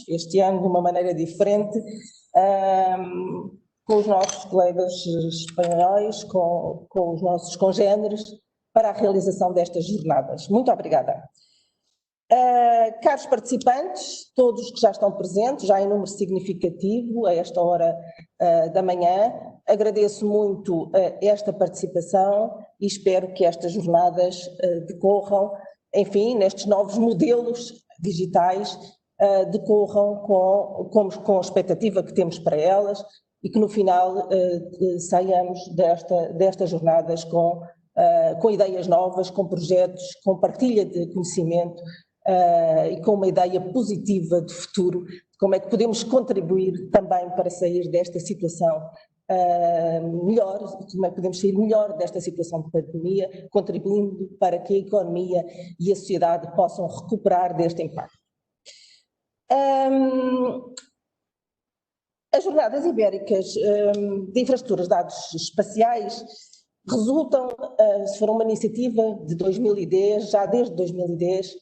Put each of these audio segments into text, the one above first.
este ano de uma maneira diferente, com os nossos colegas espanhóis, com os nossos congêneres, para a realização destas jornadas. Muito obrigada. Caros participantes, todos que já estão presentes, já em número significativo a esta hora da manhã, agradeço muito esta participação e espero que estas jornadas decorram, enfim, nestes novos modelos digitais, decorram com a expectativa que temos para elas e que no final saiamos destas jornadas com ideias novas, com projetos, com partilha de conhecimento e com uma ideia positiva de futuro, de como é que podemos contribuir também para sair desta situação melhor, como é que podemos sair melhor desta situação de pandemia, contribuindo para que a economia e a sociedade possam recuperar deste impacto. As Jornadas Ibéricas de Infraestruturas de Dados Espaciais resultam, foram uma iniciativa de 2010, já desde 2010,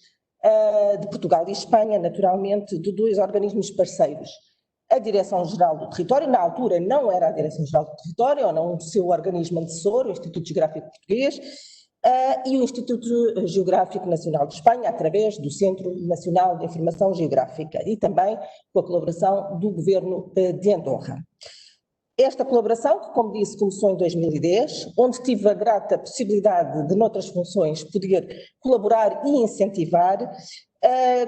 de Portugal e Espanha, naturalmente, de dois organismos parceiros. A Direção-Geral do Território, na altura não era a Direção-Geral do Território, ou não o seu organismo antecessor, o Instituto Geográfico Português, e o Instituto Geográfico Nacional de Espanha, através do Centro Nacional de Informação Geográfica, e também com a colaboração do Governo de Andorra. Esta colaboração, que como disse, começou em 2010, onde tive a grata possibilidade de, noutras funções, poder colaborar e incentivar,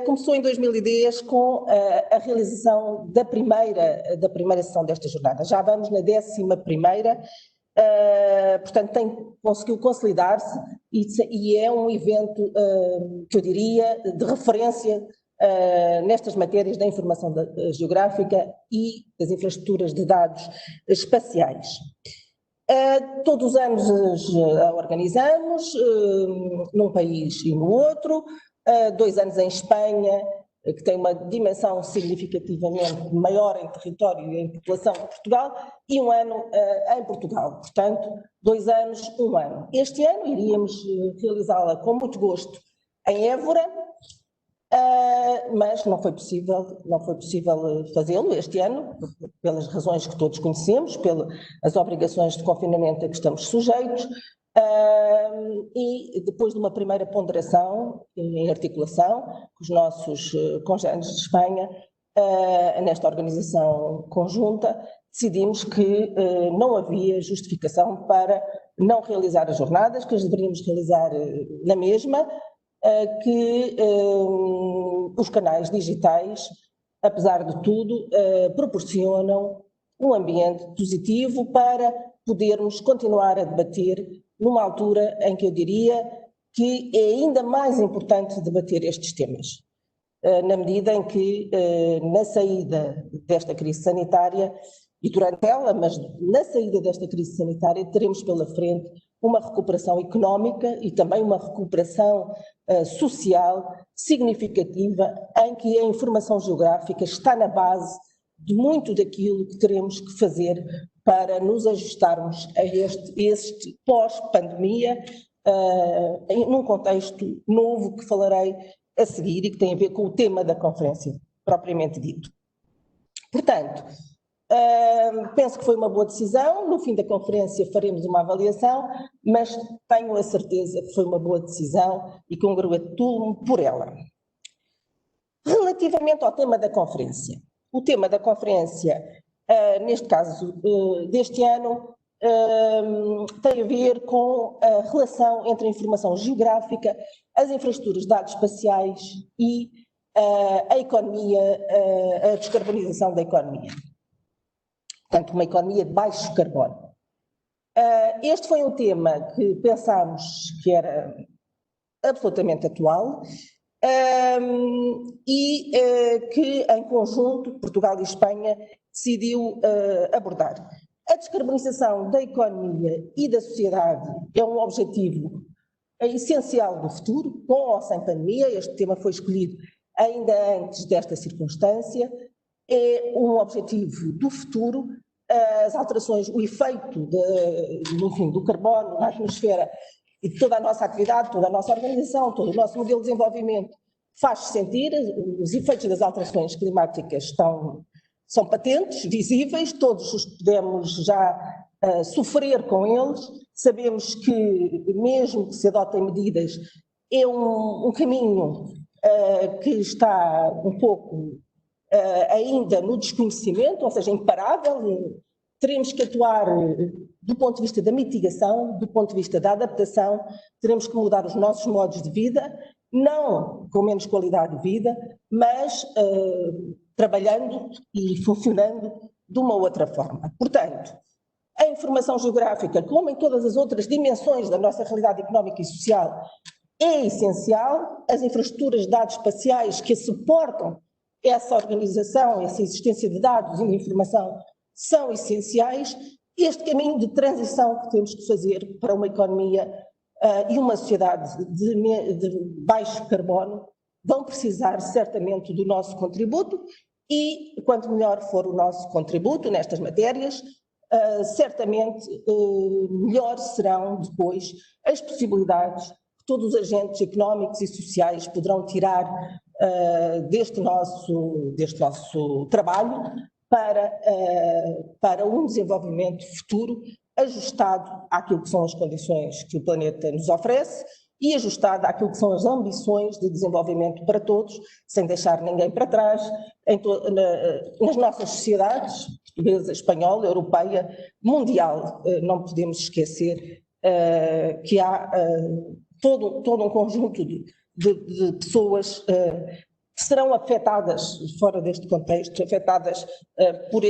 começou em 2010 com a realização da primeira sessão desta jornada. Já vamos na 11ª, portanto conseguiu consolidar-se e é um evento que eu diria de referência nestas matérias da informação geográfica e das infraestruturas de dados espaciais. Todos os anos a organizamos, num país e no outro, 2 anos em Espanha, que tem uma dimensão significativamente maior em território e em população que Portugal, e 1 ano em Portugal, portanto 2 anos, 1 ano. Este ano iríamos realizá-la com muito gosto em Évora, mas não foi possível fazê-lo este ano, pelas razões que todos conhecemos, pelas obrigações de confinamento a que estamos sujeitos, e depois de uma primeira ponderação em articulação com os nossos congêneres de Espanha, nesta organização conjunta, decidimos que não havia justificação para não realizar as jornadas, que as deveríamos realizar na mesma, que os canais digitais, apesar de tudo, proporcionam um ambiente positivo para podermos continuar a debater numa altura em que eu diria que é ainda mais importante debater estes temas, na medida em que na saída desta crise sanitária e durante ela, mas na saída desta crise sanitária teremos pela frente uma recuperação económica e também uma recuperação social significativa, em que a informação geográfica está na base de muito daquilo que teremos que fazer para nos ajustarmos a este pós-pandemia, num contexto novo que falarei a seguir e que tem a ver com o tema da conferência, propriamente dito. Portanto, penso que foi uma boa decisão. No fim da conferência faremos uma avaliação, mas tenho a certeza que foi uma boa decisão e congratulo-me por ela. Relativamente ao tema da conferência, o tema da conferência, neste caso deste ano, tem a ver com a relação entre a informação geográfica, as infraestruturas de dados espaciais e a economia, a descarbonização da economia. Portanto, uma economia de baixo carbono. Este foi um tema que pensámos que era absolutamente atual e que, em conjunto, Portugal e Espanha decidiu abordar. A descarbonização da economia e da sociedade é um objetivo essencial do futuro, com ou sem pandemia. Este tema foi escolhido ainda antes desta circunstância. É um objetivo do futuro. As alterações, o efeito do carbono na atmosfera e de toda a nossa atividade, toda a nossa organização, todo o nosso modelo de desenvolvimento faz-se sentir, os efeitos das alterações climáticas são patentes, visíveis, todos os podemos já sofrer com eles, sabemos que mesmo que se adotem medidas, é um caminho que está um pouco ainda no desconhecimento, ou seja, imparável. Teremos que atuar do ponto de vista da mitigação, do ponto de vista da adaptação, teremos que mudar os nossos modos de vida, não com menos qualidade de vida, mas trabalhando e funcionando de uma outra forma. Portanto, a informação geográfica, como em todas as outras dimensões da nossa realidade económica e social, é essencial. As infraestruturas de dados espaciais que suportam essa organização, essa existência de dados e de informação são essenciais. Este caminho de transição que temos que fazer para uma economia e uma sociedade de baixo carbono vão precisar certamente do nosso contributo, e quanto melhor for o nosso contributo nestas matérias, certamente melhor serão depois as possibilidades que todos os agentes económicos e sociais poderão tirar deste nosso trabalho para um desenvolvimento futuro ajustado àquilo que são as condições que o planeta nos oferece e ajustado àquilo que são as ambições de desenvolvimento para todos, sem deixar ninguém para trás, nas nossas sociedades, portuguesa, espanhola, europeia, mundial. Não podemos esquecer que há todo um conjunto de pessoas que serão afetadas, fora deste contexto, afetadas por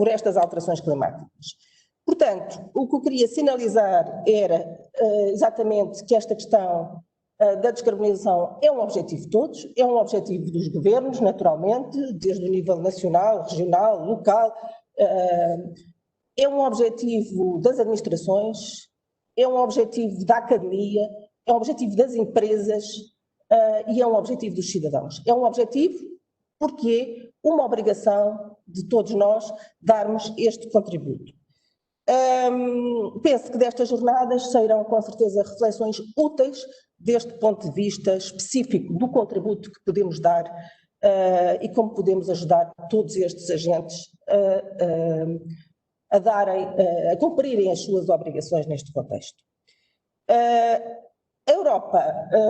estas alterações climáticas. Portanto, o que eu queria sinalizar era exatamente que esta questão da descarbonização é um objetivo de todos, é um objetivo dos governos, naturalmente, desde o nível nacional, regional, local, é um objetivo das administrações, é um objetivo da academia, é um objetivo das empresas e é um objetivo dos cidadãos. É um objetivo porque é uma obrigação de todos nós darmos este contributo. Penso que destas jornadas sairão com certeza reflexões úteis deste ponto de vista específico do contributo que podemos dar e como podemos ajudar todos estes agentes a cumprirem as suas obrigações neste contexto. A Europa,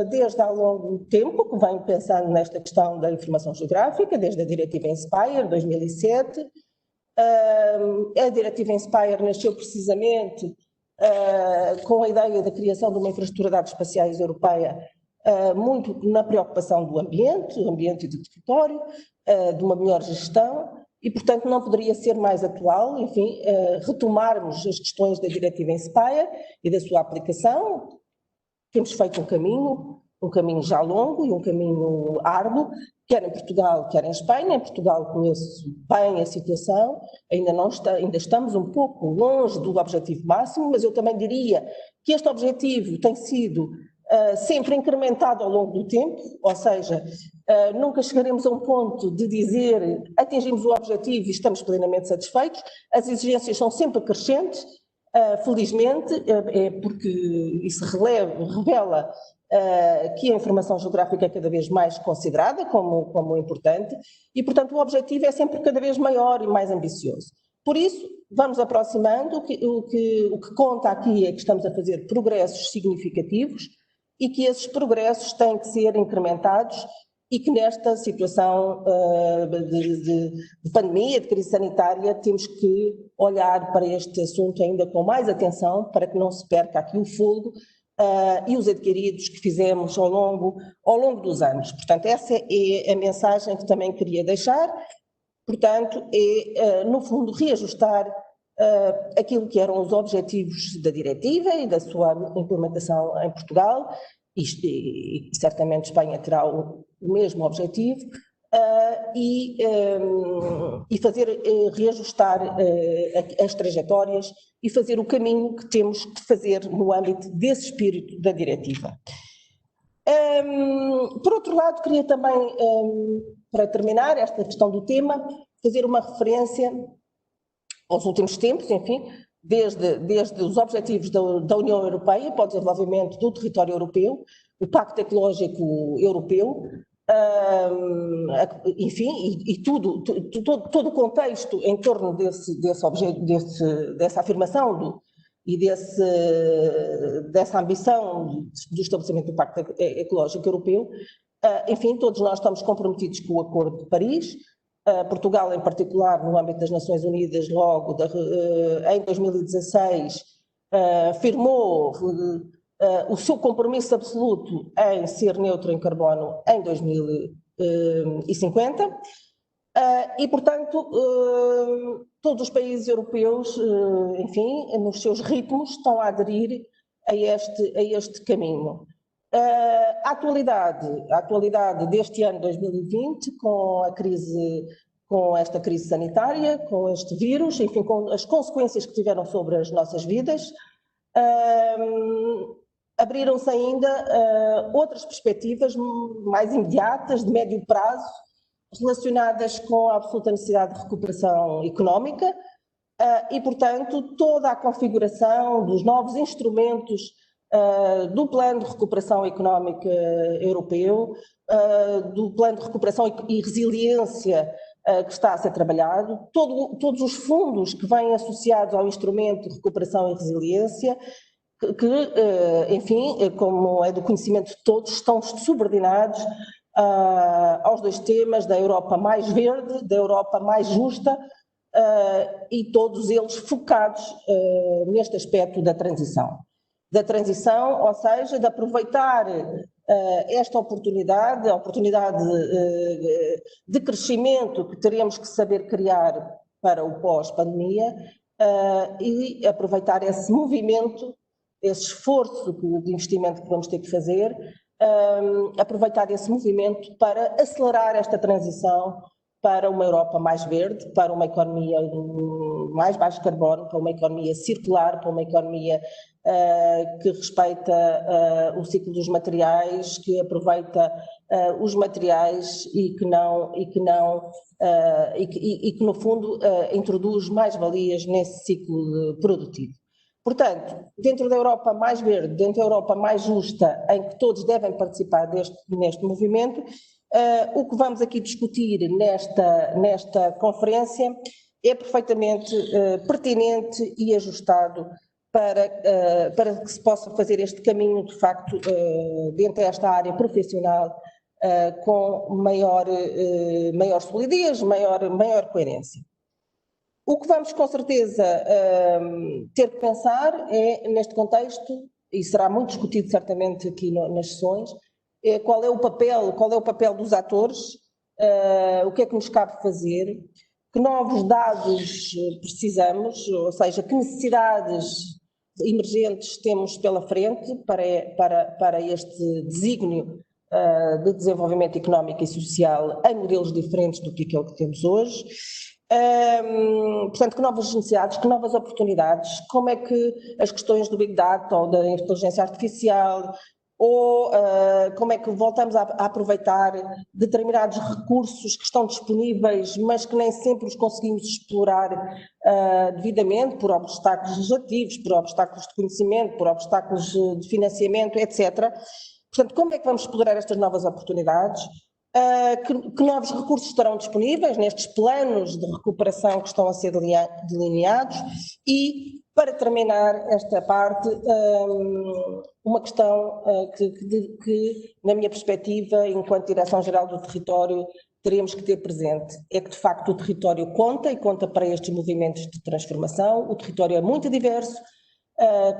desde há longo tempo, que vem pensando nesta questão da informação geográfica, desde a Diretiva Inspire, 2007, a Diretiva Inspire nasceu precisamente com a ideia da criação de uma infraestrutura de dados espaciais europeia, muito na preocupação do ambiente e do território, de uma melhor gestão, e portanto não poderia ser mais atual, enfim, retomarmos as questões da Diretiva Inspire e da sua aplicação. Temos feito um caminho já longo e um caminho árduo, quer em Portugal, quer em Espanha. Em Portugal conheço bem a situação, ainda estamos um pouco longe do objetivo máximo, mas eu também diria que este objetivo tem sido sempre incrementado ao longo do tempo, ou seja, nunca chegaremos a um ponto de dizer atingimos o objetivo e estamos plenamente satisfeitos. As exigências são sempre crescentes, felizmente, porque isso revela que a informação geográfica é cada vez mais considerada como importante e, portanto, o objetivo é sempre cada vez maior e mais ambicioso. Por isso, vamos aproximando. O que conta aqui é que estamos a fazer progressos significativos e que esses progressos têm que ser incrementados e que nesta situação de pandemia, de crise sanitária, temos que olhar para este assunto ainda com mais atenção para que não se perca aqui o fôlego e os adquiridos que fizemos ao longo dos anos. Portanto, essa é a mensagem que também queria deixar. Portanto, no fundo, reajustar aquilo que eram os objetivos da diretiva e da sua implementação em Portugal, e certamente Espanha terá o mesmo objetivo, e fazer reajustar as trajetórias e fazer o caminho que temos que fazer no âmbito desse espírito da diretiva. Por outro lado, queria também, para terminar esta questão do tema, fazer uma referência aos últimos tempos, enfim, desde os objetivos da União Europeia para o desenvolvimento do território europeu, o Pacto Ecológico Europeu, enfim, e todo o contexto em torno dessa afirmação e dessa ambição do estabelecimento do Pacto Ecológico Europeu, enfim, todos nós estamos comprometidos com o Acordo de Paris. Portugal, em particular, no âmbito das Nações Unidas, logo em 2016, firmou o seu compromisso absoluto em ser neutro em carbono em 2050 e, portanto, todos os países europeus, enfim, nos seus ritmos, estão a aderir a este caminho. A atualidade deste ano 2020, com esta crise sanitária, com este vírus, enfim, com as consequências que tiveram sobre as nossas vidas, abriram-se ainda outras perspectivas mais imediatas, de médio prazo, relacionadas com a absoluta necessidade de recuperação económica e, portanto, toda a configuração dos novos instrumentos do Plano de Recuperação Económica Europeu, do Plano de Recuperação e Resiliência que está a ser trabalhado, todos os fundos que vêm associados ao instrumento de recuperação e resiliência, que enfim, como é do conhecimento de todos, estão subordinados aos dois temas da Europa mais verde, da Europa mais justa, e todos eles focados neste aspecto da transição, ou seja, de aproveitar esta oportunidade, a oportunidade de crescimento que teremos que saber criar para o pós-pandemia e aproveitar esse movimento, esse esforço de investimento que vamos ter que fazer, aproveitar esse movimento para acelerar esta transição para uma Europa mais verde, para uma economia mais baixo carbono, para uma economia circular, para uma economia que respeita o ciclo dos materiais, que aproveita os materiais e que no fundo introduz mais-valias nesse ciclo produtivo. Portanto, dentro da Europa mais verde, dentro da Europa mais justa, em que todos devem participar neste movimento, o que vamos aqui discutir nesta conferência é perfeitamente pertinente e ajustado para que se possa fazer este caminho, de facto, dentro desta área profissional, com maior solidez, maior coerência. O que vamos, com certeza, ter que pensar é, neste contexto, e será muito discutido certamente aqui nas sessões, qual é o papel dos atores, o que é que nos cabe fazer, que novos dados precisamos, ou seja, que necessidades emergentes temos pela frente para este desígnio de desenvolvimento económico e social em modelos diferentes do que aquele que temos hoje. Portanto, que novas necessidades, que novas oportunidades, como é que as questões do Big Data ou da inteligência artificial, ou como é que voltamos a aproveitar determinados recursos que estão disponíveis, mas que nem sempre os conseguimos explorar devidamente por obstáculos legislativos, por obstáculos de conhecimento, por obstáculos de financiamento, etc. Portanto, como é que vamos explorar estas novas oportunidades? Que novos recursos estarão disponíveis nestes planos de recuperação que estão a ser delineados e, para terminar esta parte, uma questão que, na minha perspectiva, enquanto Direção-Geral do Território, teremos que ter presente, é que de facto o território conta e conta para estes movimentos de transformação. O território é muito diverso,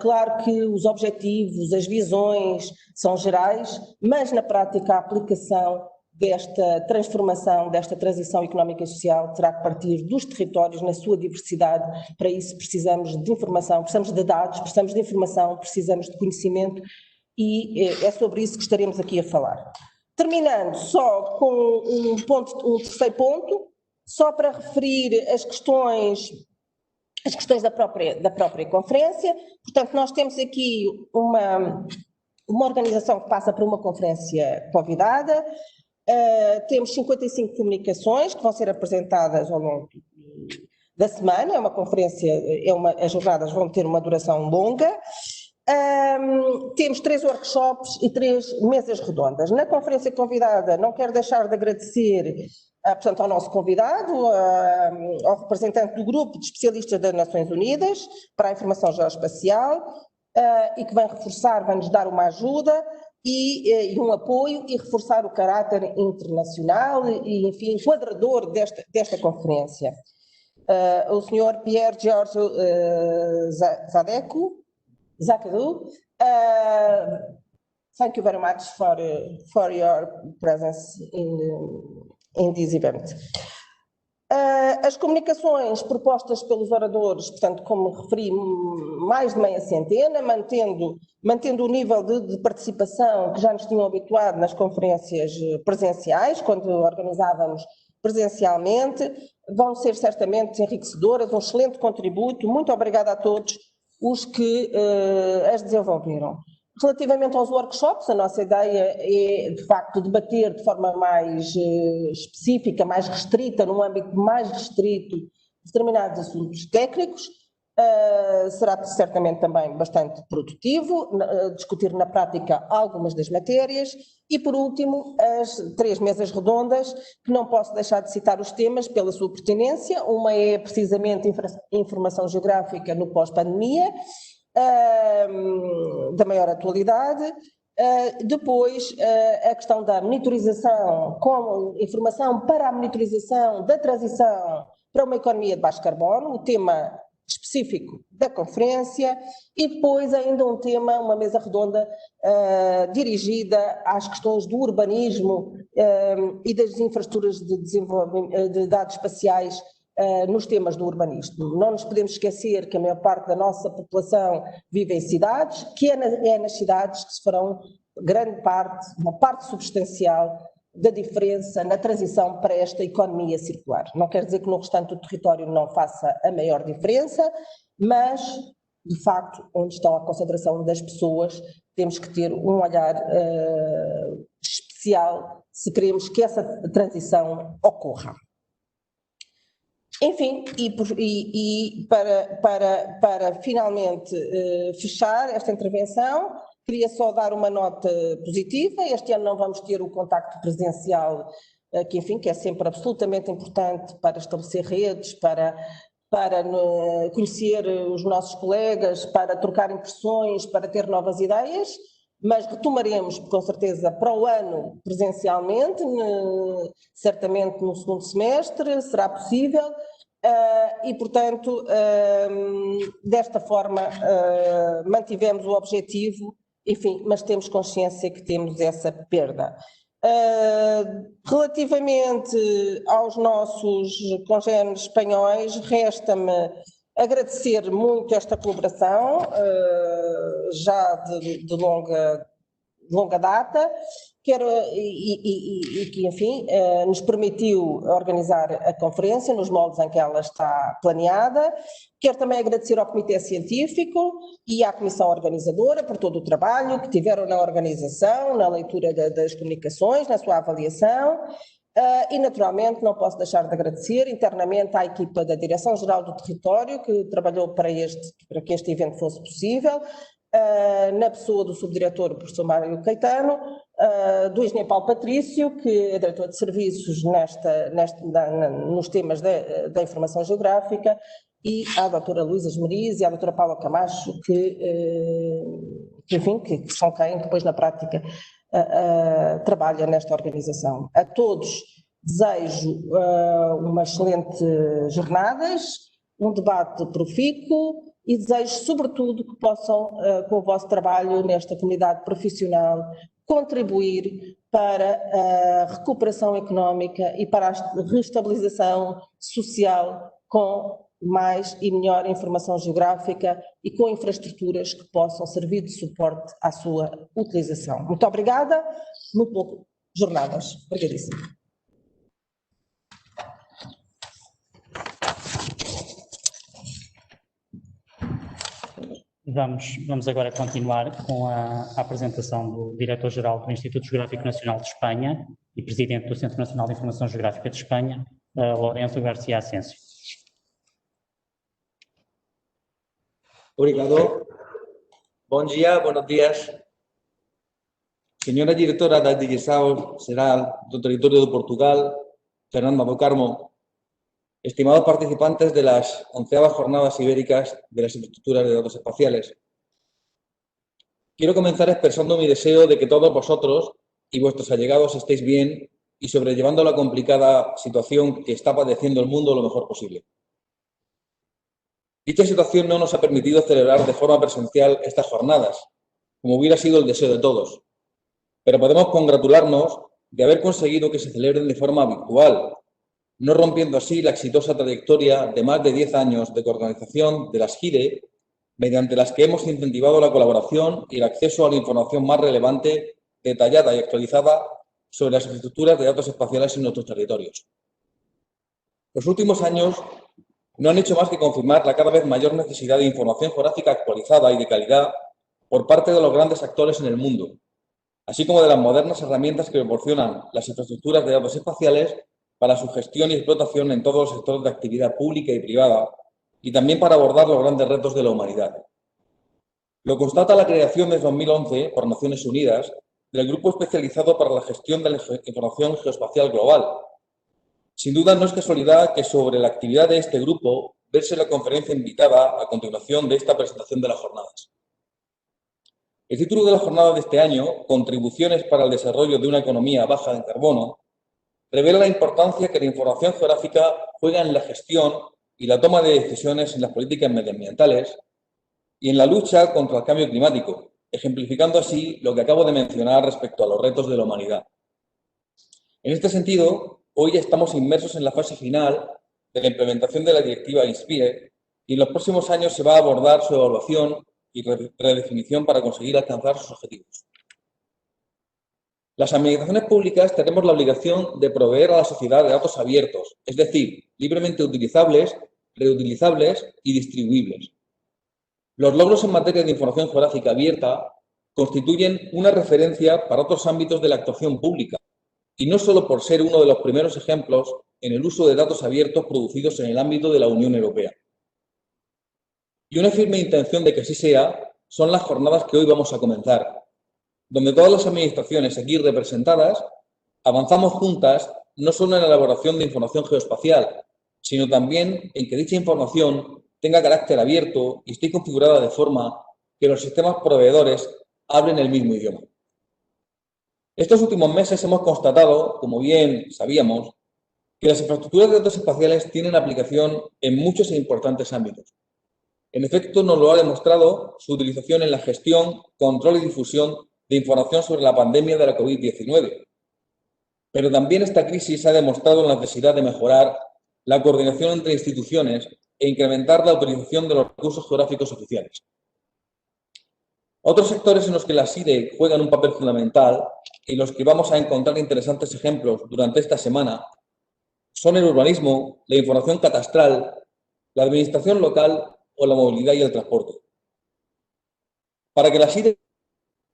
claro que os objetivos, as visões são gerais, mas na prática a aplicação desta transformação, desta transição económica e social terá que partir dos territórios na sua diversidade. Para isso precisamos de informação, precisamos de dados, precisamos de informação, precisamos de conhecimento e é sobre isso que estaremos aqui a falar. Terminando só com um terceiro ponto, só para referir as questões da própria conferência. Portanto, nós temos aqui uma organização que passa por uma conferência convidada. Temos 55 comunicações que vão ser apresentadas ao longo da semana. É uma conferência, as jornadas vão ter uma duração longa. Temos 3 workshops e 3 mesas redondas. Na conferência convidada, não quero deixar de agradecer, portanto, ao nosso convidado, ao representante do grupo de especialistas das Nações Unidas para a informação geoespacial, e que vai reforçar, vai-nos dar uma ajuda e um apoio e reforçar o caráter internacional e, enfim, enquadrador desta conferência. O Sr. Pierre Giorgio Zaccadou, thank you very much for your presence in this event. As comunicações propostas pelos oradores, portanto, como referi, mais de meia centena, mantendo o nível de participação que já nos tinham habituado nas conferências presenciais, quando organizávamos presencialmente, vão ser certamente enriquecedoras, um excelente contributo. Muito obrigada a todos os que as desenvolveram. Relativamente aos workshops, a nossa ideia é, de facto, debater de forma mais específica, mais restrita, num âmbito mais restrito, determinados assuntos técnicos. Será certamente também bastante produtivo, discutir na prática algumas das matérias e, por último, as 3 mesas redondas, que não posso deixar de citar os temas pela sua pertinência. Uma é precisamente informação geográfica no pós-pandemia, da maior atualidade. Depois, a questão da monitorização, como informação para a monitorização da transição para uma economia de baixo carbono, o tema específico da conferência, e depois ainda um tema, uma mesa redonda dirigida às questões do urbanismo e das infraestruturas de desenvolvimento de dados espaciais nos temas do urbanismo. Não nos podemos esquecer que a maior parte da nossa população vive em cidades, que é nas cidades que se farão grande parte, uma parte substancial da diferença na transição para esta economia circular. Não quer dizer que no restante do território não faça a maior diferença, mas, de facto, onde está a concentração das pessoas, temos que ter um olhar especial se queremos que essa transição ocorra. Enfim, e para finalmente fechar esta intervenção, queria só dar uma nota positiva. Este ano não vamos ter o contacto presencial, que enfim, que é sempre absolutamente importante para estabelecer redes, para conhecer os nossos colegas, para trocar impressões, para ter novas ideias, mas retomaremos com certeza para o ano presencialmente, certamente no segundo semestre, será possível, e portanto, desta forma, mantivemos o objetivo, enfim, mas temos consciência que temos essa perda. Relativamente aos nossos congéneres espanhóis, resta-me agradecer muito esta colaboração, já de longa data, e que, enfim, nos permitiu organizar a conferência nos moldes em que ela está planeada. Quero também agradecer ao Comitê Científico e à Comissão Organizadora por todo o trabalho que tiveram na organização, na leitura das comunicações, na sua avaliação. E, naturalmente, não posso deixar de agradecer internamente à equipa da Direção-Geral do Território, que trabalhou para que este evento fosse possível, na pessoa do subdiretor, o professor Mário Caetano, do engenheiro Paulo Patrício, que é diretor de serviços nos temas da informação geográfica, e à doutora Luísa Esmeriz e à doutora Paula Camacho, enfim, que são quem depois na prática trabalha nesta organização. A todos desejo umas excelentes jornadas, um debate profícuo e desejo sobretudo que possam, com o vosso trabalho nesta comunidade profissional, contribuir para a recuperação económica e para a reestabilização social com mais e melhor informação geográfica e com infraestruturas que possam servir de suporte à sua utilização. Muito obrigada, muito boas jornadas. Obrigadíssima. Vamos agora continuar com a apresentação do Diretor-Geral do Instituto Geográfico Nacional de Espanha e Presidente do Centro Nacional de Informação Geográfica de Espanha, Lourenço García Asensio. Obrigado. Bom dia, buenos días. Señora directora da Direção Geral do Territorio de Portugal, Fernanda do Carmo, estimados participantes de las 11ª Jornadas Ibéricas de las Infraestructuras de Datos Espaciales, quiero comenzar expresando mi deseo de que todos vosotros y vuestros allegados estéis bien y sobrellevando la complicada situación que está padeciendo el mundo lo mejor posible. Dicha situación no nos ha permitido celebrar de forma presencial estas jornadas, como hubiera sido el deseo de todos, pero podemos congratularnos de haber conseguido que se celebren de forma virtual, no rompiendo así la exitosa trayectoria de más de 10 años de organización de las GIRE, mediante las que hemos incentivado la colaboración y el acceso a la información más relevante, detallada y actualizada sobre las infraestructuras de datos espaciales en nuestros territorios. Los últimos años no han hecho más que confirmar la cada vez mayor necesidad de información geográfica actualizada y de calidad por parte de los grandes actores en el mundo, así como de las modernas herramientas que proporcionan las infraestructuras de datos espaciales para su gestión y explotación en todos los sectores de actividad pública y privada, y también para abordar los grandes retos de la humanidad. Lo constata la creación desde 2011 por Naciones Unidas del Grupo Especializado para la Gestión de la Información Geoespacial Global. Sin duda no es casualidad que sobre la actividad de este grupo verse la conferencia invitada a continuación de esta presentación de las jornadas. El título de la jornada de este año, Contribuciones para el desarrollo de una economía baja en carbono, revela la importancia que la información geográfica juega en la gestión y la toma de decisiones en las políticas medioambientales y en la lucha contra el cambio climático, ejemplificando así lo que acabo de mencionar respecto a los retos de la humanidad. En este sentido, hoy ya estamos inmersos en la fase final de la implementación de la directiva INSPIRE y en los próximos años se va a abordar su evaluación y redefinición para conseguir alcanzar sus objetivos. Las administraciones públicas tenemos la obligación de proveer a la sociedad de datos abiertos, es decir, libremente utilizables, reutilizables y distribuibles. Los logros en materia de información geográfica abierta constituyen una referencia para otros ámbitos de la actuación pública, y no solo por ser uno de los primeros ejemplos en el uso de datos abiertos producidos en el ámbito de la Unión Europea. Y una firme intención de que así sea son las jornadas que hoy vamos a comenzar, donde todas las administraciones aquí representadas avanzamos juntas no solo en la elaboración de información geoespacial, sino también en que dicha información tenga carácter abierto y esté configurada de forma que los sistemas proveedores hablen el mismo idioma. Estos últimos meses hemos constatado, como bien sabíamos, que las infraestructuras de datos espaciales tienen aplicación en muchos e importantes ámbitos. En efecto, nos lo ha demostrado su utilización en la gestión, control y difusión de información sobre la pandemia de la COVID-19. Pero también esta crisis ha demostrado la necesidad de mejorar la coordinación entre instituciones e incrementar la utilización de los recursos geográficos oficiales. Otros sectores en los que las IDE juegan un papel fundamental y en los que vamos a encontrar interesantes ejemplos durante esta semana son el urbanismo, la información catastral, la administración local o la movilidad y el transporte. Para que las IDE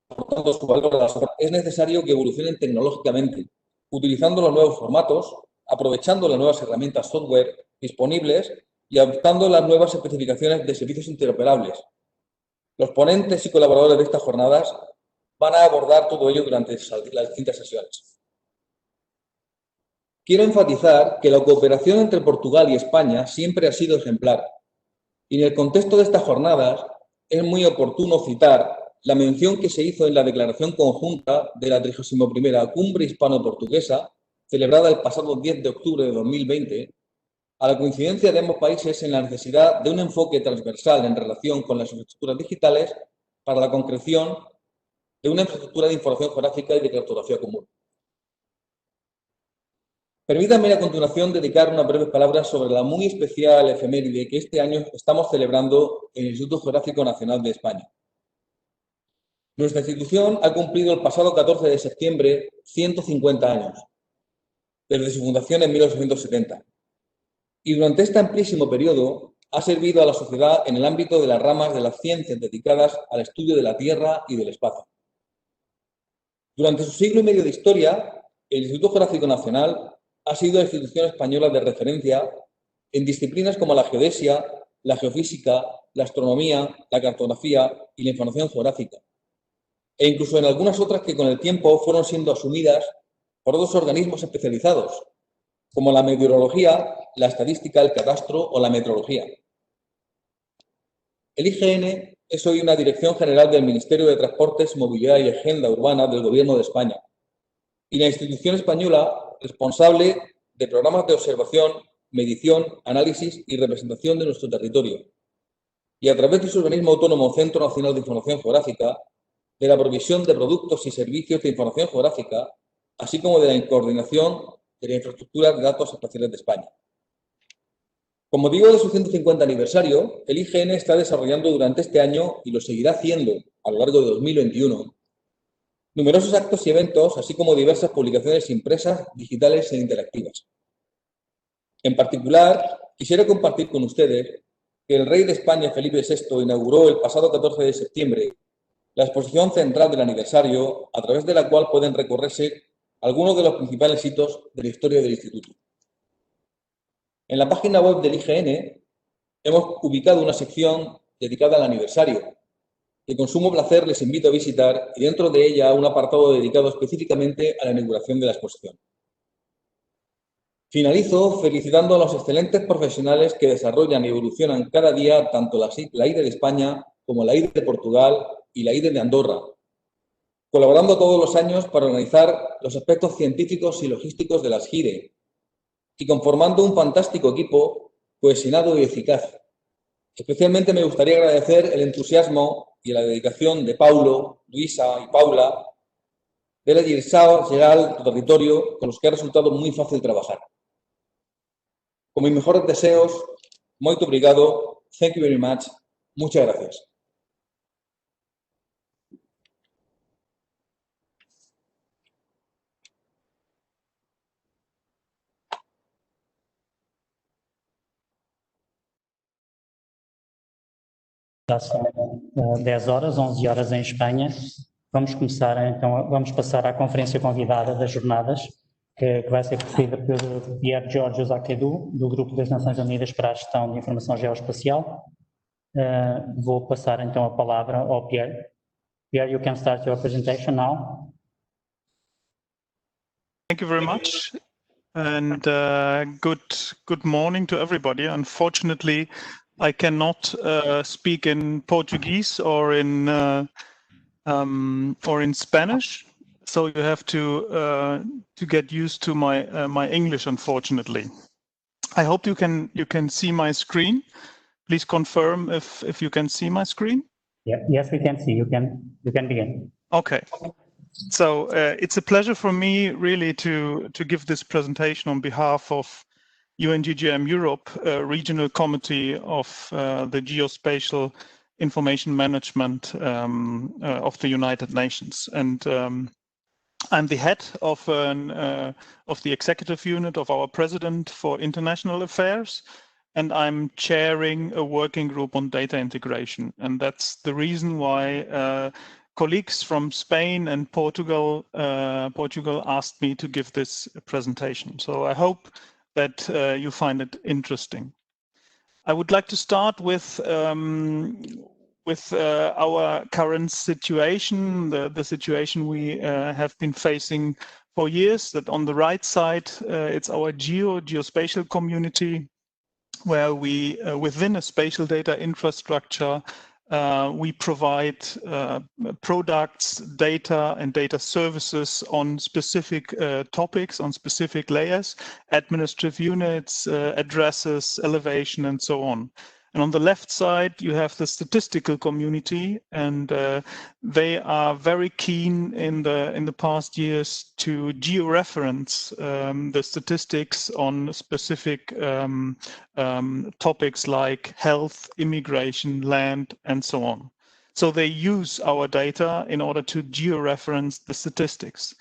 aportando su valor a la sociedad, es necesario que evolucionen tecnológicamente, utilizando los nuevos formatos, aprovechando las nuevas herramientas software disponibles y adoptando las nuevas especificaciones de servicios interoperables. Los ponentes y colaboradores de estas jornadas van a abordar todo ello durante las distintas sesiones. Quiero enfatizar que la cooperación entre Portugal y España siempre ha sido ejemplar. Y en el contexto de estas jornadas es muy oportuno citar la mención que se hizo en la declaración conjunta de la 31ª Cumbre Hispano-Portuguesa, celebrada el pasado 10 de octubre de 2020, a la coincidencia de ambos países en la necesidad de un enfoque transversal en relación con las infraestructuras digitales para la concreción de una infraestructura de información geográfica y de cartografía común. Permítanme a continuación dedicar unas breves palabras sobre la muy especial efeméride que este año estamos celebrando en el Instituto Geográfico Nacional de España. Nuestra institución ha cumplido el pasado 14 de septiembre 150 años, desde su fundación en 1870. Y durante este amplísimo periodo ha servido a la sociedad en el ámbito de las ramas de las ciencias dedicadas al estudio de la Tierra y del espacio. Durante su siglo y medio de historia, el Instituto Geográfico Nacional ha sido la institución española de referencia en disciplinas como la geodesia, la geofísica, la astronomía, la cartografía y la información geográfica, e incluso en algunas otras que con el tiempo fueron siendo asumidas por otros organismos especializados, como la meteorología, la estadística, el catastro o la metrología. El IGN es hoy una dirección general del Ministerio de Transportes, Movilidad y Agenda Urbana del Gobierno de España y la institución española responsable de programas de observación, medición, análisis y representación de nuestro territorio, y a través de su organismo autónomo Centro Nacional de Información Geográfica, de la provisión de productos y servicios de información geográfica, así como de la coordinación de la infraestructura de datos espaciales de España. Con motivo de su 150 aniversario, el IGN está desarrollando durante este año, y lo seguirá haciendo a lo largo de 2021, numerosos actos y eventos, así como diversas publicaciones impresas, digitales e interactivas. En particular, quisiera compartir con ustedes que el rey de España, Felipe VI, inauguró el pasado 14 de septiembre la exposición central del aniversario, a través de la cual pueden recorrerse algunos de los principales hitos de la historia del Instituto. En la página web del IGN hemos ubicado una sección dedicada al aniversario, que con sumo placer les invito a visitar, y dentro de ella un apartado dedicado específicamente a la inauguración de la exposición. Finalizo felicitando a los excelentes profesionales que desarrollan y evolucionan cada día tanto la IDE de España como la IDE de Portugal y la IDE de Andorra, colaborando todos los años para organizar los aspectos científicos y logísticos de las GIRE y conformando un fantástico equipo cohesionado y eficaz. Especialmente me gustaría agradecer el entusiasmo y la dedicación de Paulo, Luisa y Paula de la Dirección General do Territorio, con los que ha resultado muy fácil trabajar. Con mis mejores deseos, muito obrigado, thank you very much, muchas gracias. Já são 10 horas, 11 horas em Espanha. Vamos começar, então, vamos passar à conferência convidada das jornadas, que vai ser presidida por Pierre Georgios Akedou, do Grupo das Nações Unidas para a Gestão de Informação Geoespacial. Vou passar, então, a palavra ao Pierre. Pierre, you can start your presentation now. Thank you very much, and good morning to everybody. Unfortunately, I cannot speak in Portuguese or in Spanish, so you have to get used to my English. Unfortunately, I hope you can see my screen. Please confirm if you can see my screen. Yeah, yes, we can see. You can begin. Okay. So it's a pleasure for me really to give this presentation on behalf of UNGGM Europe, Regional Committee of the Geospatial Information Management of the United Nations. And I'm the head of the executive unit of our president for international affairs, and I'm chairing a working group on data integration. And that's the reason why colleagues from Spain and Portugal asked me to give this presentation. So I hope that you find it interesting. I would like to start with our current situation, the situation we have been facing for years. That on the right side, it's our geospatial community, where we, within a spatial data infrastructure, we provide products, data, and data services on specific topics, on specific layers, administrative units, addresses, elevation, and so on. And on the left side, you have the statistical community, and they are very keen in the past years to georeference the statistics on specific topics like health, immigration, land, and so on. So they use our data in order to georeference the statistics.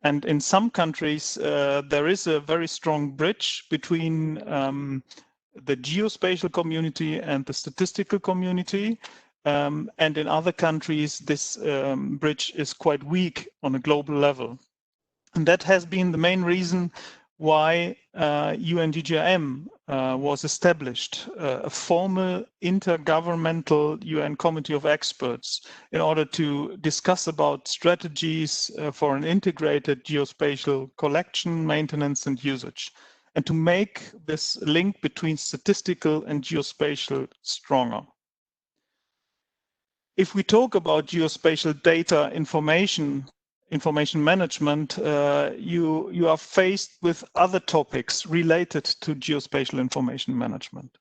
And in some countries, there is a very strong bridge between the geospatial community and the statistical community. And in other countries, this bridge is quite weak on a global level. And that has been the main reason why UNGGIM was established, a formal intergovernmental UN Committee of Experts, in order to discuss about strategies for an integrated geospatial collection, maintenance, and usage, and to make this link between statistical and geospatial stronger. If we talk about geospatial data information management, you are faced with other topics related to geospatial information management.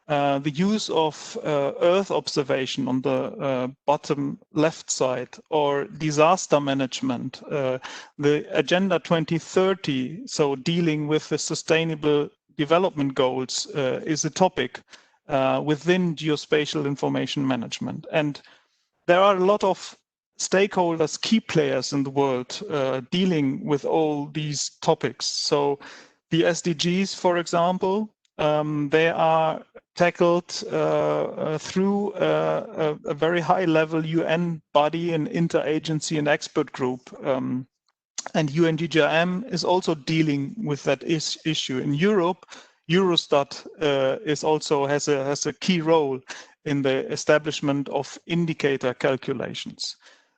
The use of Earth observation on the bottom left side, or disaster management, the Agenda 2030, so dealing with the sustainable development goals, is a topic within geospatial information management. And there are a lot of stakeholders, key players in the world dealing with all these topics. So the SDGs, for example, they are tackled through a very high level UN body, an interagency and expert group. And UNGGIM is also dealing with that issue. In Europe, Eurostat has a key role in the establishment of indicator calculations.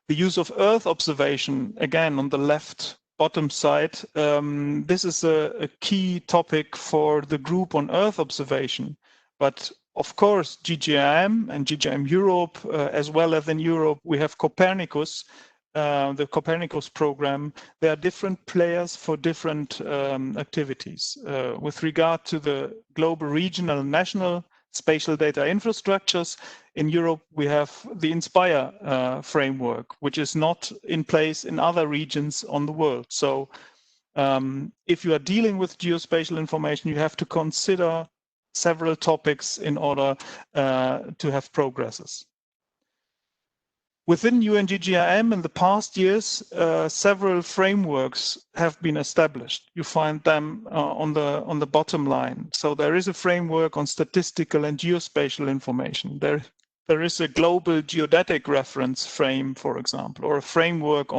The use of Earth observation, again, on the left bottom side, this is a key topic for the group on Earth observation. But of course, GGIM and GGIM Europe, as well as in Europe, we have Copernicus, the Copernicus program. There are different players for different activities. With regard to the global, regional, and national spatial data infrastructures, in Europe, we have the INSPIRE framework, which is not in place in other regions on the world. So if you are dealing with geospatial information, you have to consider several topics in order to have progresses. Within UNGGIM in the past years, several frameworks have been established. You find them on the bottom line. So there is a framework on statistical and geospatial information. There is a global geodetic reference frame, for example, or a framework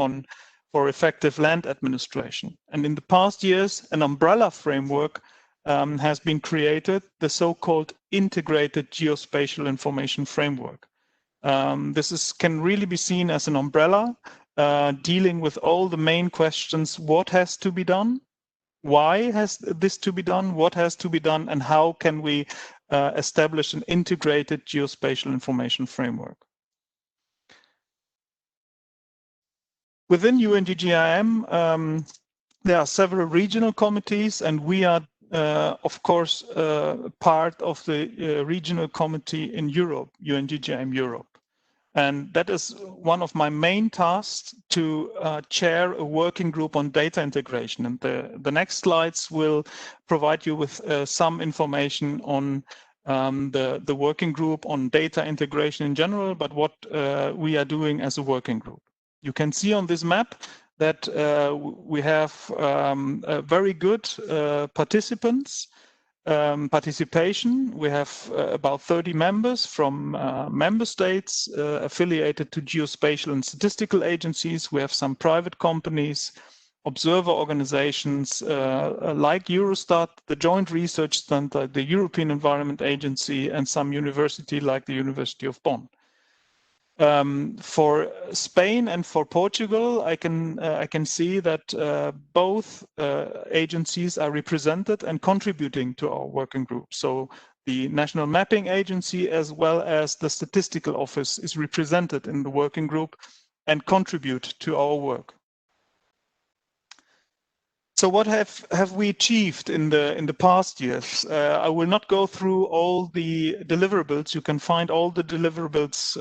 for effective land administration. And in the past years, an umbrella framework has been created, the so-called Integrated Geospatial Information Framework. This can really be seen as an umbrella dealing with all the main questions: what has to be done, why has this to be done, what has to be done, and how can we establish an integrated geospatial information framework. Within UNGGIM, there are several regional committees, and we are of course part of the regional committee in Europe, UNGGIM Europe. And that is one of my main tasks, to chair a working group on data integration. And the next slides will provide you with some information on the working group on data integration in general, but what we are doing as a working group. You can see on this map that we have very good participation. We have about 30 members from member states affiliated to geospatial and statistical agencies. We have some private companies, observer organizations like Eurostat, the Joint Research Center, the European Environment Agency, and some university like the University of Bonn. For Spain and for Portugal, I can see that both agencies are represented and contributing to our working group. So the National Mapping Agency as well as the Statistical Office is represented in the working group and contribute to our work. So what have we achieved in the past years? I will not go through all the deliverables. You can find all the deliverables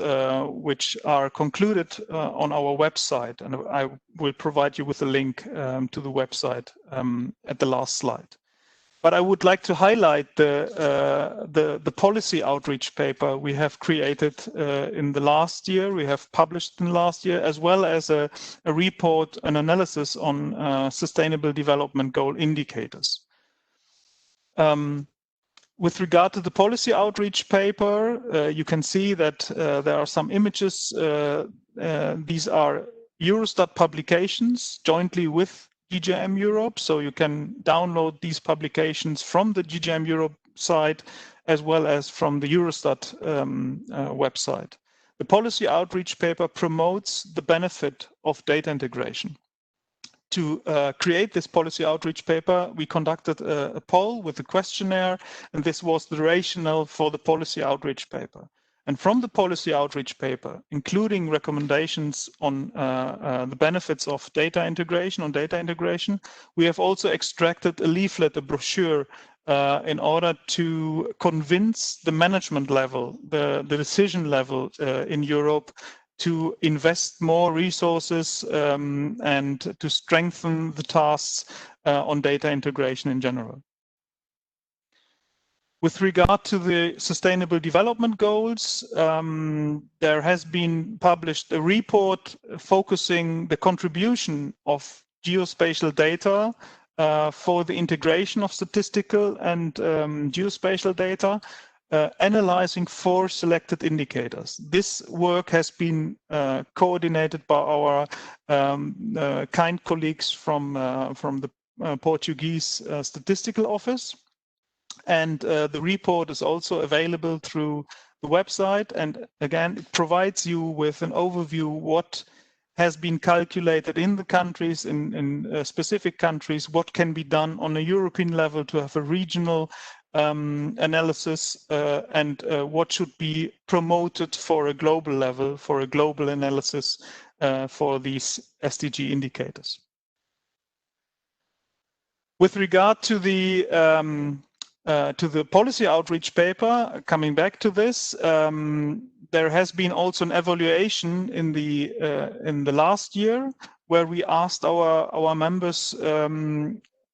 which are concluded on our website, and I will provide you with a link to the website at the last slide. But I would like to highlight the policy outreach paper we have created in the last year, we have published in last year, as well as a report, an analysis on sustainable development goal indicators. With regard to the policy outreach paper, you can see that there are some images. These are Eurostat publications jointly with GGM Europe, so you can download these publications from the GGM Europe site as well as from the Eurostat website. The policy outreach paper promotes the benefit of data integration. To create this policy outreach paper, we conducted a poll with a questionnaire, and this was the rationale for the policy outreach paper. And from the policy outreach paper, including recommendations on the benefits of data integration, we have also extracted a leaflet, a brochure, in order to convince the management level, the decision level in Europe to invest more resources and to strengthen the tasks on data integration in general. With regard to the Sustainable Development Goals, there has been published a report focusing the contribution of geospatial data for the integration of statistical and geospatial data, analyzing 4 selected indicators. This work has been coordinated by our kind colleagues from the Portuguese Statistical Office. And the report is also available through the website. And again, it provides you with an overview what has been calculated in the countries, in specific countries, what can be done on a European level to have a regional analysis and what should be promoted for a global level, for a global analysis for these SDG indicators. With regard to the policy outreach paper, coming back to this, there has been also an evaluation in the last year where we asked our members,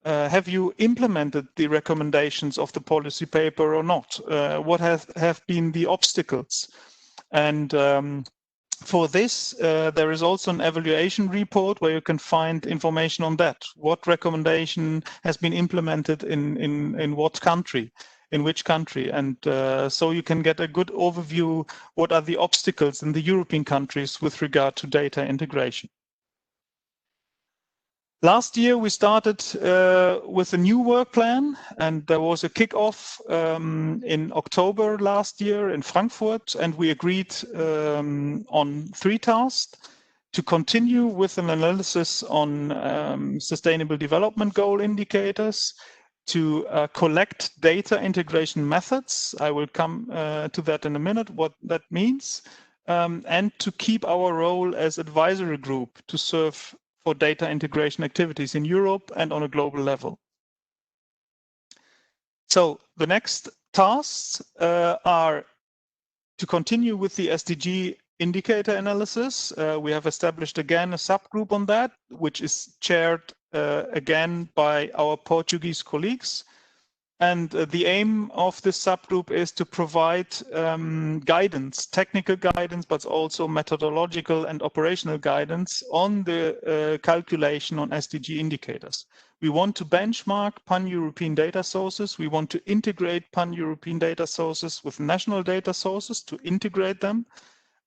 have you implemented the recommendations of the policy paper or not? What have been the obstacles? And for this, there is also an evaluation report where you can find information on that. What recommendation has been implemented in what country, in which country? And so you can get a good overview what are the obstacles in the European countries with regard to data integration. Last year, we started with a new work plan, and there was a kickoff in October last year in Frankfurt, and we agreed on 3 tasks: to continue with an analysis on Sustainable Development Goal indicators, to collect data integration methods. I will come to that in a minute, what that means, and to keep our role as advisory group to serve for data integration activities in Europe and on a global level. So the next tasks are to continue with the SDG indicator analysis. We have established again a subgroup on that, which is chaired again by our Portuguese colleagues. And the aim of this subgroup is to provide guidance, technical guidance, but also methodological and operational guidance on the calculation on SDG indicators. We want to benchmark pan-European data sources. We want to integrate pan-European data sources with national data sources to integrate them.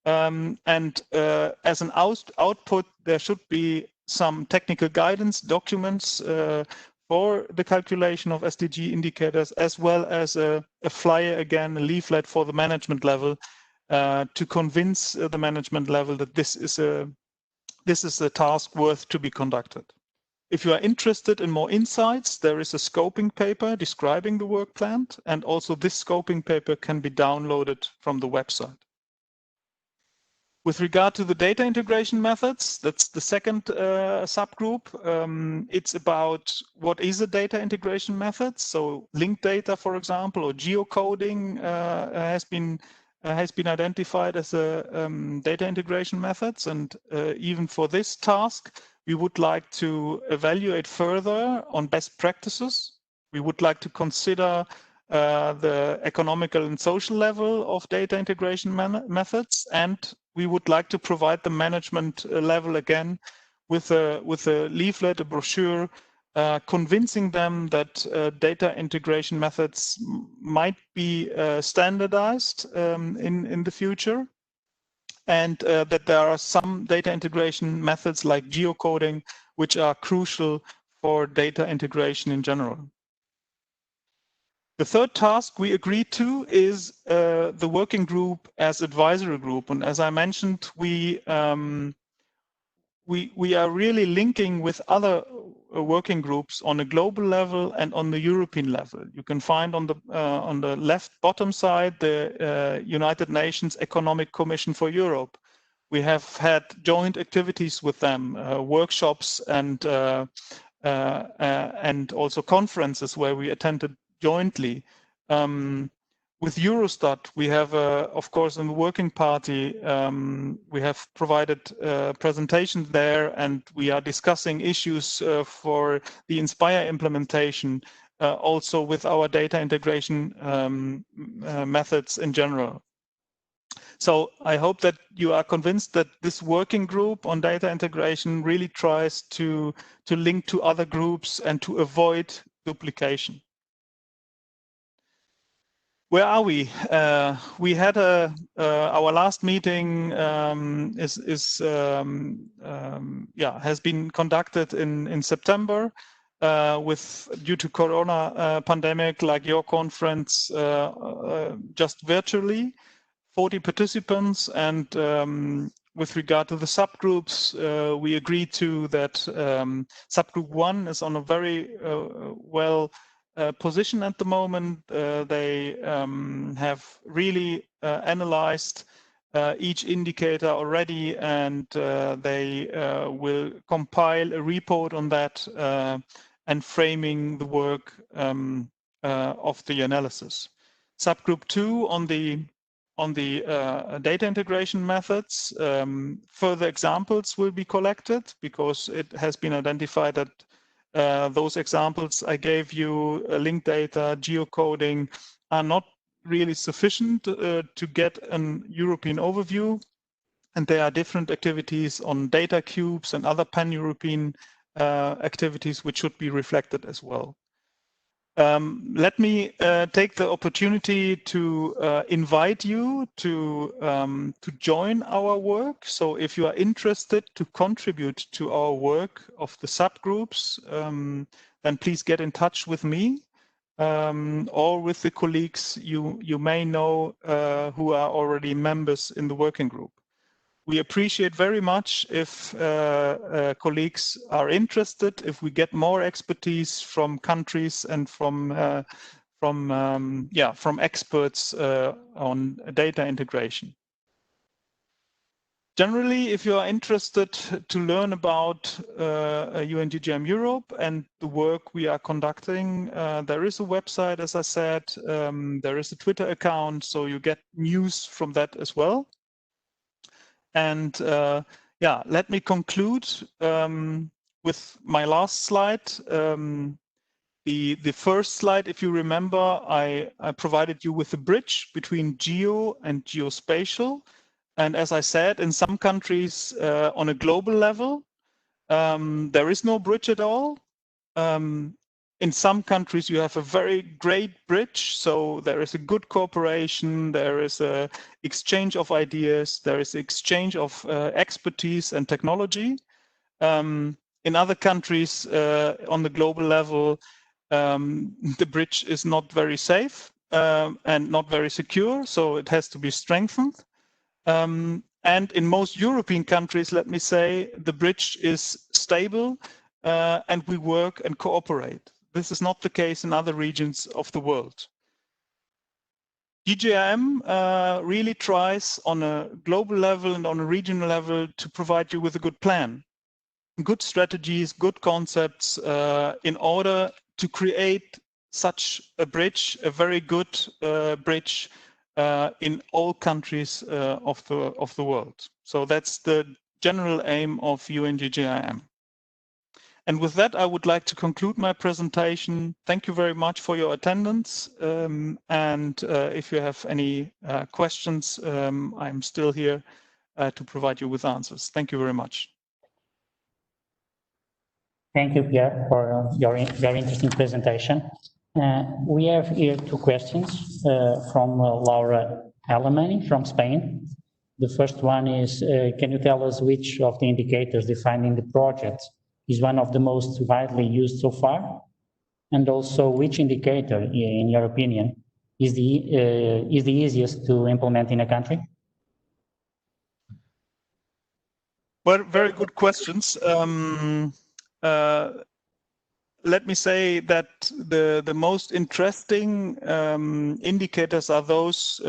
As an output, there should be some technical guidance documents for the calculation of SDG indicators, as well as a flyer, again, a leaflet for the management level to convince the management level that this is a task worth to be conducted. If you are interested in more insights, there is a scoping paper describing the work plan, and also this scoping paper can be downloaded from the website. With regard to the data integration methods, that's the second subgroup. It's about what is a data integration method. So linked data, for example, or geocoding has been identified as a data integration methods. And even for this task, we would like to evaluate further on best practices. We would like to consider the economical and social level of data integration methods, and we would like to provide the management level again with a leaflet, a brochure, convincing them that data integration methods might be standardized in the future, and that there are some data integration methods like geocoding which are crucial for data integration in general. The third task we agreed to is the working group as advisory group. And as I mentioned, we are really linking with other working groups on a global level and on the European level. You can find on the left bottom side the United Nations Economic Commission for Europe. We have had joint activities with them, workshops and also conferences where we attended jointly. With Eurostat, we have, of course, in the working party, we have provided presentations there, and we are discussing issues for the Inspire implementation, also with our data integration methods in general. So I hope that you are convinced that this working group on data integration really tries to link to other groups and to avoid duplication. Where are we? We had our last meeting has been conducted in September due to Corona pandemic, like your conference, just virtually. 40 participants, and with regard to the subgroups, we agreed to that subgroup 1 is on a very well position at the moment. They have really analyzed each indicator already, and they will compile a report on that and framing the work of the analysis. Subgroup 2 on the data integration methods, further examples will be collected because it has been identified that those examples I gave you, linked data, geocoding, are not really sufficient to get an European overview. And there are different activities on data cubes and other pan-European activities which should be reflected as well. Let me take the opportunity to invite you to join our work. So if you are interested to contribute to our work of the subgroups, then please get in touch with me or with the colleagues you may know who are already members in the working group. We appreciate very much if colleagues are interested, if we get more expertise from countries and from experts on data integration. Generally, if you are interested to learn about UNGGM Europe and the work we are conducting, there is a website, as I said, there is a Twitter account, so you get news from that as well. And let me conclude with my last slide. The first slide, if you remember, I provided you with a bridge between geo and geospatial. And as I said, in some countries on a global level, there is no bridge at all. In some countries, you have a very great bridge. So there is a good cooperation. There is an exchange of ideas. There is exchange of expertise and technology. In other countries on the global level, the bridge is not very safe and not very secure. So it has to be strengthened. And in most European countries, let me say, the bridge is stable and we work and cooperate. This is not the case in other regions of the world. DGIM really tries on a global level and on a regional level to provide you with a good plan, good strategies, good concepts in order to create such a bridge, a very good bridge in all countries of the world. So that's the general aim of UNGGIM. And with that, I would like to conclude my presentation. Thank you very much for your attendance. And if you have any questions, I'm still here to provide you with answers. Thank you very much. Thank you, Pierre, for your very interesting presentation. We have here two questions from Laura Alemany from Spain. The first one is, can you tell us which of the indicators defined in the project is one of the most widely used so far? And also, which indicator, in your opinion, is the easiest to implement in a country? Well, very good questions. Let me say that the most interesting indicators are those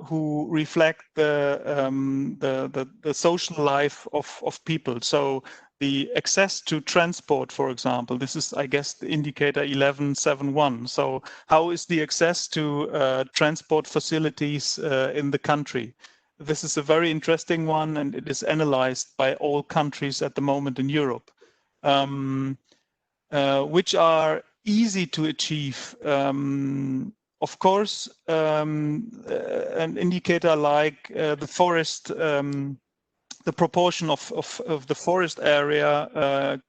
who reflect the social life of people. So the access to transport, for example, this is, I guess, the indicator 1171. So how is the access to transport facilities in the country? This is a very interesting one, and it is analyzed by all countries at the moment in Europe. Which are easy to achieve. Of course, an indicator like the forest, the proportion of the forest area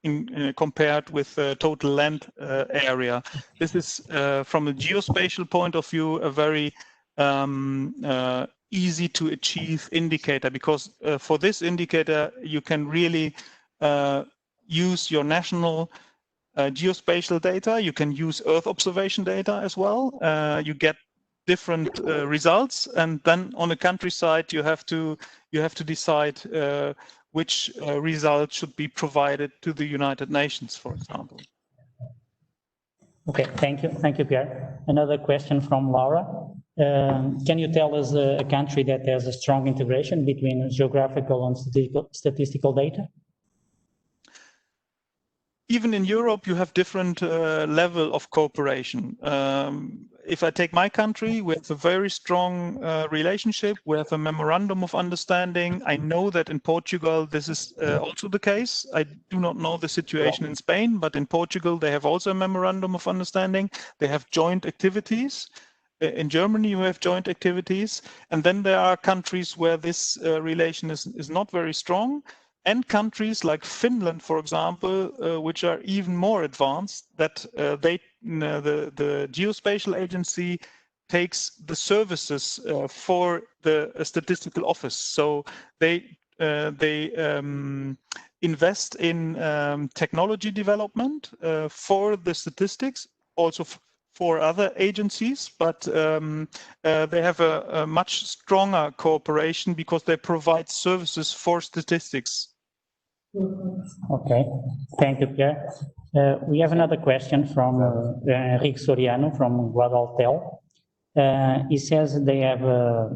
compared with total land area. This is, from a geospatial point of view, a very easy to achieve indicator, because for this indicator, you can really use your national geospatial data. You can use Earth observation data as well. You get different results, and then on the countryside, you have to decide which result should be provided to the United Nations, for example. Okay, thank you, Pierre. Another question from Laura. Can you tell us a country that has a strong integration between geographical and statistical data? Even in Europe, you have different level of cooperation. If I take my country, we have a very strong relationship. We have a memorandum of understanding. I know that in Portugal, this is also the case. I do not know the situation in Spain, but in Portugal, they have also a memorandum of understanding. They have joint activities. In Germany, we have joint activities. And then there are countries where this relation is not very strong. And countries like Finland, for example, which are even more advanced, that the Geospatial Agency takes the services for the statistical office. So they invest in technology development for the statistics, also for other agencies, but they have a much stronger cooperation because they provide services for statistics. Okay, thank you, Pierre. We have another question from Enrique Soriano from Guadaltel. He says they have a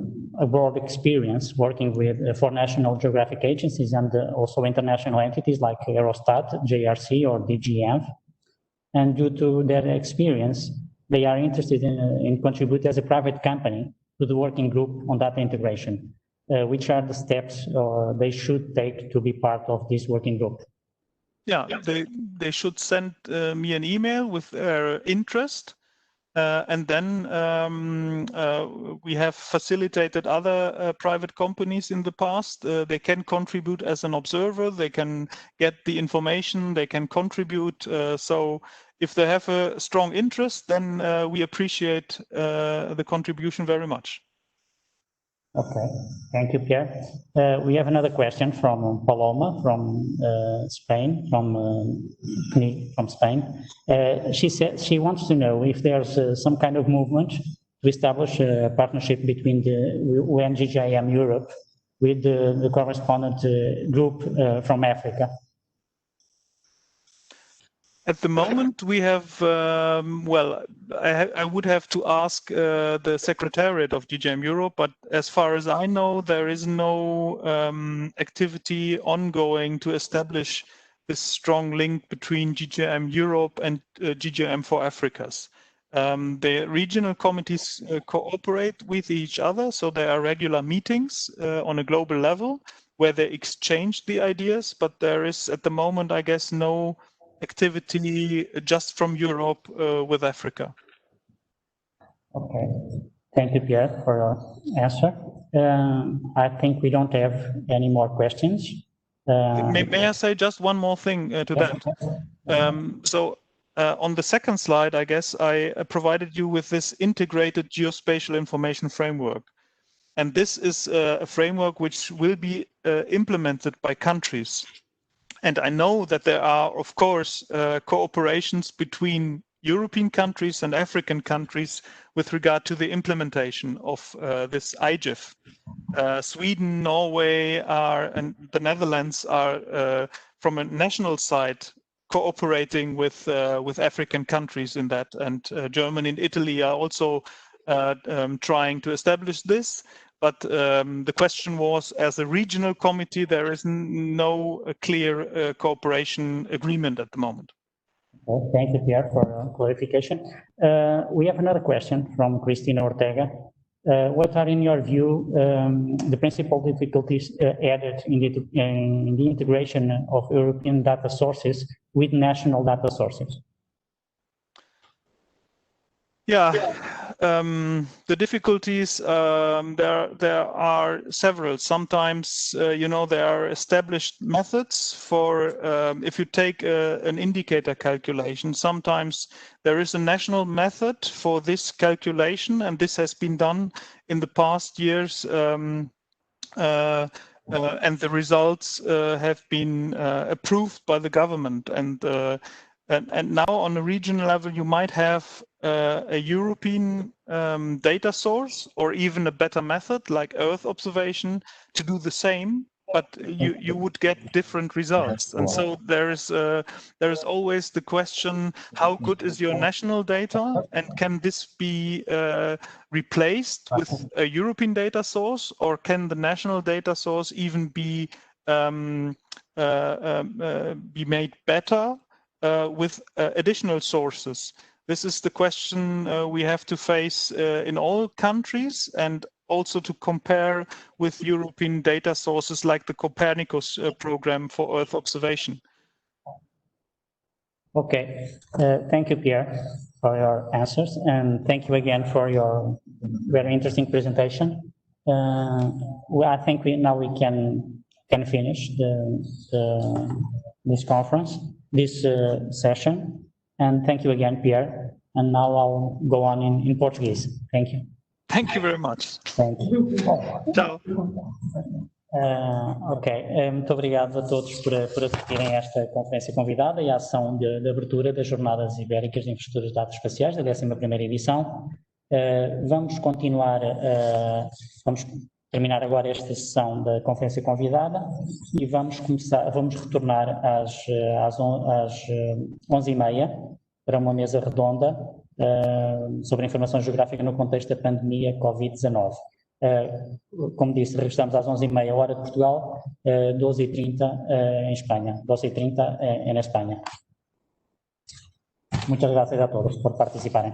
broad experience working with for national geographic agencies and also international entities like Eurostat, JRC, or DGF. And due to their experience, they are interested in contributing as a private company to the working group on data integration. Which are the steps they should take to be part of this working group? Yeah, they should send me an email with their interest. And then we have facilitated other private companies in the past. They can contribute as an observer. They can get the information. They can contribute. So if they have a strong interest, then we appreciate the contribution very much. Okay, thank you, Pierre. We have another question from Paloma from Spain. From Spain, she said she wants to know if there's some kind of movement to establish a partnership between the UNGGIM Europe with the correspondent group from Africa. At the moment, we have, well, I would have to ask the Secretariat of GGIM Europe, but as far as I know, there is no activity ongoing to establish this strong link between GGIM Europe and GGIM for Africas. The regional committees cooperate with each other, so there are regular meetings on a global level where they exchange the ideas, but there is at the moment, I guess, no activity just from Europe with Africa. Okay, thank you, Pierre, for your answer. I think we don't have any more questions. May I say just one more thing to that? So on the second slide, I guess I provided you with this integrated geospatial information framework. And this is a framework which will be implemented by countries. And I know that there are, of course, cooperations between European countries and African countries with regard to the implementation of this IGF. Sweden, Norway and the Netherlands are, from a national side, cooperating with African countries in that, and Germany and Italy are also trying to establish this. But the question was, as a regional committee, there is no clear cooperation agreement at the moment. Well, thank you, Pierre, for clarification. We have another question from Cristina Ortega. What are, in your view, the principal difficulties added in the integration of European data sources with national data sources? Yeah, the difficulties, there are several. Sometimes, there are established methods for, if you take an indicator calculation, sometimes there is a national method for this calculation, and this has been done in the past years, and the results have been approved by the government. And now on a regional level, you might have a European data source, or even a better method like Earth observation to do the same, but you would get different results. And so there is always the question, how good is your national data, and can this be replaced with a European data source, or can the national data source even be made better with additional sources? This is the question we have to face in all countries, and also to compare with European data sources like the Copernicus program for Earth observation. Okay, thank you, Pierre, for your answers, and thank you again for your very interesting presentation. I think now we can finish this conference, this session. And thank you again, Pierre. And now I'll go on in Portuguese. Thank you. Thank you very much. Thank you. Ciao. Muito obrigado a todos por assistirem a esta conferência convidada e a ação de abertura das Jornadas Ibéricas de Infraestruturas de Dados Espaciais, da 11ª edição. Vamos continuar, vamos terminar agora esta sessão da conferência convidada e vamos retornar às 11h30 para uma mesa redonda sobre a informação geográfica no contexto da pandemia Covid-19. Como disse, regressamos às 11h30 hora de Portugal, 12h30 em Espanha, 12h30 na Espanha. Muchas gracias a todos por participarem.